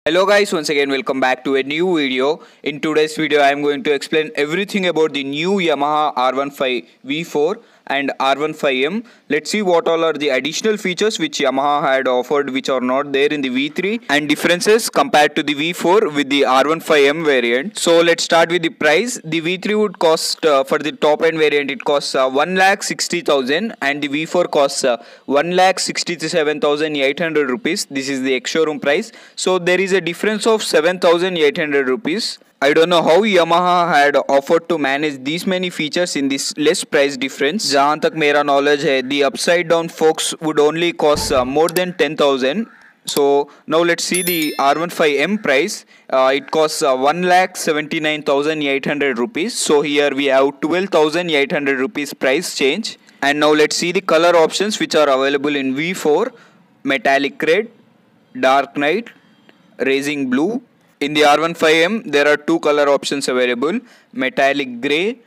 Hello guys, once again welcome back to a new video. In today's video I am going to explain everything about the new Yamaha R15 V4 and R15M. Let's see what all are the additional features which Yamaha had offered which are not there in the V3 and differences compared to the V4 with the R15M variant. So let's start with the price. The V3 would cost for the top end variant it costs 1,60,000 and the V4 costs 1,67,800 rupees. This is the ex-showroom price. So there is a difference of 7,800 rupees. I don't know how Yamaha had offered to manage these many features in this less price difference. जहाँ तक मेरा knowledge है, the upside down forks would only cost more than 10,000. So now let's see the R15M price. It costs 1,79,800 rupees. So here we have 12,800 rupees price change. And now let's see the color options which are available in V4: metallic red, dark night, racing blue. In the R15M there are two color options available: metallic grey,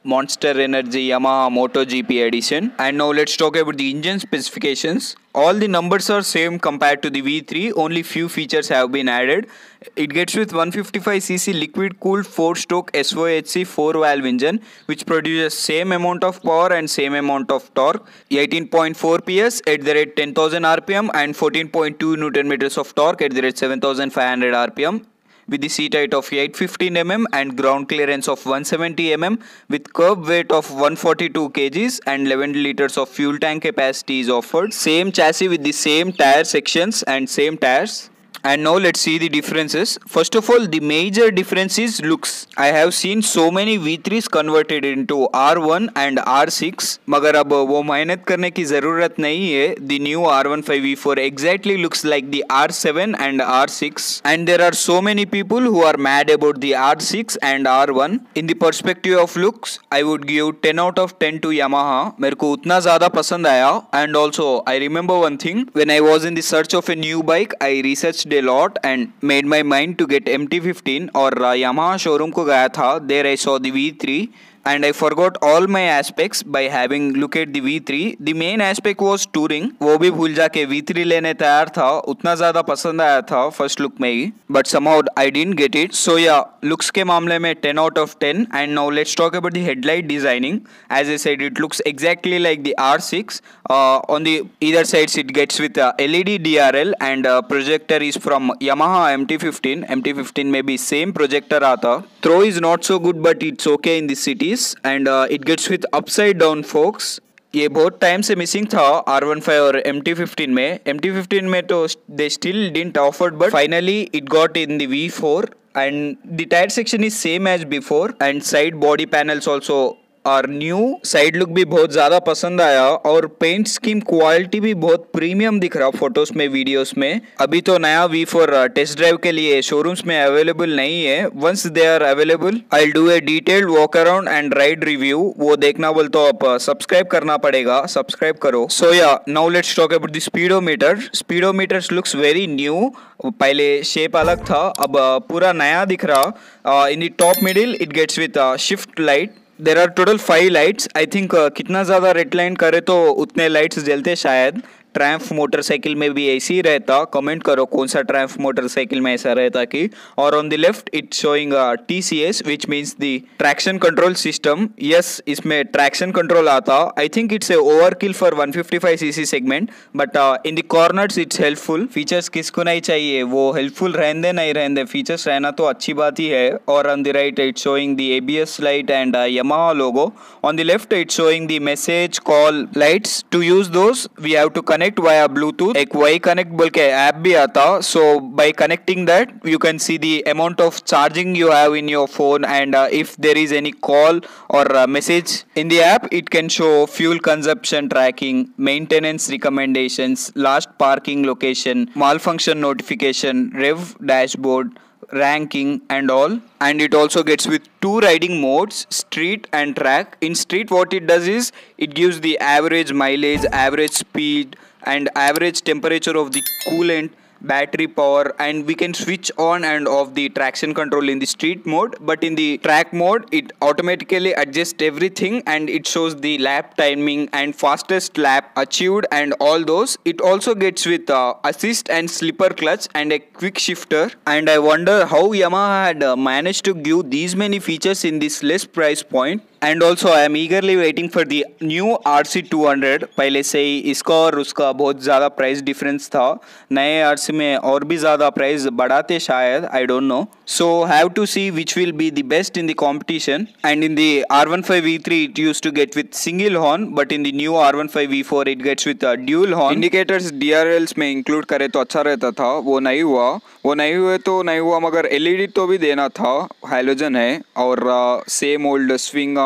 Monster Energy Yamaha MotoGP edition. And now let's talk about the engine specifications. All the numbers are same compared to the V3, only few features have been added. It gets with 155cc liquid cooled 4-stroke SOHC 4-valve engine which produces same amount of power and same amount of torque, 18.4 PS at the rate 10,000 RPM and 14.2 Newton meters of torque at the rate 7,500 RPM. With the seat height of 815 mm and ground clearance of 170 mm with curb weight of 142 kgs and 11 liters of fuel tank capacity is offered. Same chassis with the same tire sections and same tires. And now let's see the differences. First of all, the major difference is looks. I have seen so many V3s converted into R1 and R6. मगर अब वो मेहनत करने की ज़रूरत नहीं है. The new R15 V4 exactly looks like the R7 and R6. And there are so many people who are mad about the R6 and R1. In the perspective of looks, I would give 10 out of 10 to Yamaha. मेरे को उतना ज़्यादा पसंद आया. And also, I remember one thing. When I was in the search of a new bike, I researched a lot and made my mind to get MT15 और Yamaha showroom को गया था. There I saw the V3 and I forgot all my aspects by having look at the V3. The main aspect was touring. वो भी भूल जाके V3 लेने तैयार था. उतना ज़्यादा पसंद आया था first look में ही. But somehow I didn't get it. So yeah, looks के मामले में 10 out of 10. And now let's talk about the headlight designing. As I said, it looks exactly like the R6. On the either sides it gets with LED DRL and projector is from Yamaha MT15. MT15 में भी same projector आता. Throw is not so good but it's okay in the city. And it gets with upside down forks. ये बहुत time से missing था R15 और MT15 में. MT15 में तो they still didn't offer but finally it got in the V4 and the tire section is same as before and side body panels also और new. Side look भी बहुत ज़्यादा पसंद आया और पेंट स्कीम क्वालिटी भी बहुत प्रीमियम दिख रहा फोटोज में वीडियोस में. अभी तो नया V4 टेस्ट ड्राइव के लिए शोरूम्स में अवेलेबल नहीं है. Once they are available I do a detailed walk around and ride review. वो देखना बोल तो आप सब्सक्राइब करना पड़ेगा. सब्सक्राइब करो. So yeah now let's talk about the speedometer. Speedometers looks very new. पहले शेप अलग था, अब पूरा नया दिख रहा. In the top middle it gets with shift light. There are total 5 lights. I think कितना ज़्यादा रेड लाइन करे तो उतने लाइट्स जलते शायद. ट्रैम्फ मोटरसाइकिल में भी ऐसे ही रहता. कमेंट करो कौन सा ट्रैम्फ मोटरसाइकिल में ऐसा रहता कि. और on the left it's showing TCS which means the traction control system. Yes, इसमें ट्रैक्शन कंट्रोल आता. I think it's a overkill for 155cc segment but in the corners it's helpful. Features किसको नहीं चाहिए, वो हेल्पफुल रहने नहीं रहने, features रहना तो अच्छी बात ही है. और on the right it's showing the ABS light and Yamaha logo. On the left it's showing the message call lights. To use those we have to connect via Bluetooth. एक Y connect बोल के app भी आता. So by connecting that you can see the amount of charging you have in your phone and if there is any call or message in the app it can show fuel consumption tracking, maintenance recommendations, last parking location, malfunction notification, rev dashboard, ranking and all. And it also gets with 2 riding modes, street and track. In street what it does is it gives the average mileage, average speed and average temperature of the coolant battery power, and we can switch on and off the traction control in the street mode, but in the track mode it automatically adjusts everything and it shows the lap timing and fastest lap achieved and all those. It also gets with assist and slipper clutch and a quick shifter, and I wonder how Yamaha had managed to give these many features in this less price point. And also I am eagerly waiting for the new RC200. पहले से ही इसका और उसका बहुत ज़्यादा price difference था, नए RC में और भी ज़्यादा प्राइस बढ़ाते शायद, I don't know. So have to see which will be the best in the competition. And in the R15 V3 it used to get with single horn, but in the new R15 V4 it gets with a dual horn. Indicators DRLs में include करे तो अच्छा रहता था, वो नहीं हुआ, वो नहीं हुए तो नहीं हुआ, मगर LED तो भी देना था, हैलोजन है और सेम ओल्ड स्विंग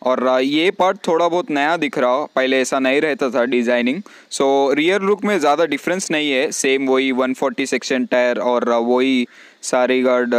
और ये पार्ट थोड़ा बहुत नया दिख रहा, पहले ऐसा नहीं रहता था डिज़ाइनिंग. सो रियर लुक में ज़्यादा डिफरेंस नहीं है, सेम वही 140 सेक्शन टायर और वही सारी गार्ड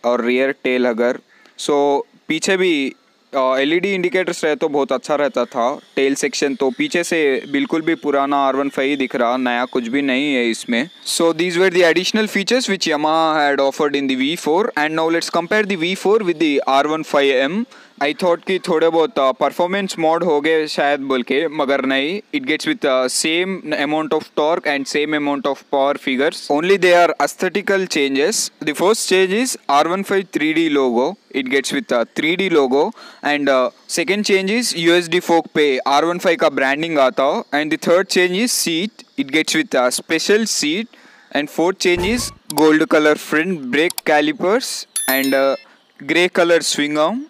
और रियर टेल हगर. सो पीछे भी LED इंडिकेटर्स रहे तो बहुत अच्छा रहता था. टेल सेक्शन तो पीछे से बिल्कुल भी पुराना R15 ही दिख रहा, नया कुछ भी नहीं है इसमें. So these were the additional features which Yamaha had offered in the V4. and now let's compare the V4 with the R15M. I thought कि थोड़े बहुत परफॉर्मेंस मोड हो गए शायद बोल के, मगर नहीं. It gets with same amount of torque and same amount of power figures, only they are aesthetical changes. The first change is R15 3D logo, it gets with 3D logo. And second change is USD fork पे R15 का branding आता. And the third change is seat, it gets with special seat. And fourth change is gold colour front brake calipers and grey colour swing arm.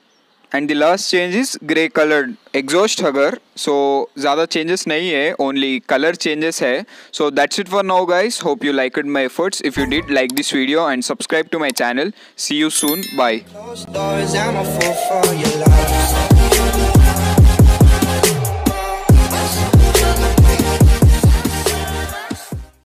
And the last change is grey colored exhaust hugger. So ज़्यादा changes नहीं है, only color changes है. So that's it for now guys. Hope you liked my efforts. If you did, like this video and subscribe to my channel. See you soon. Bye.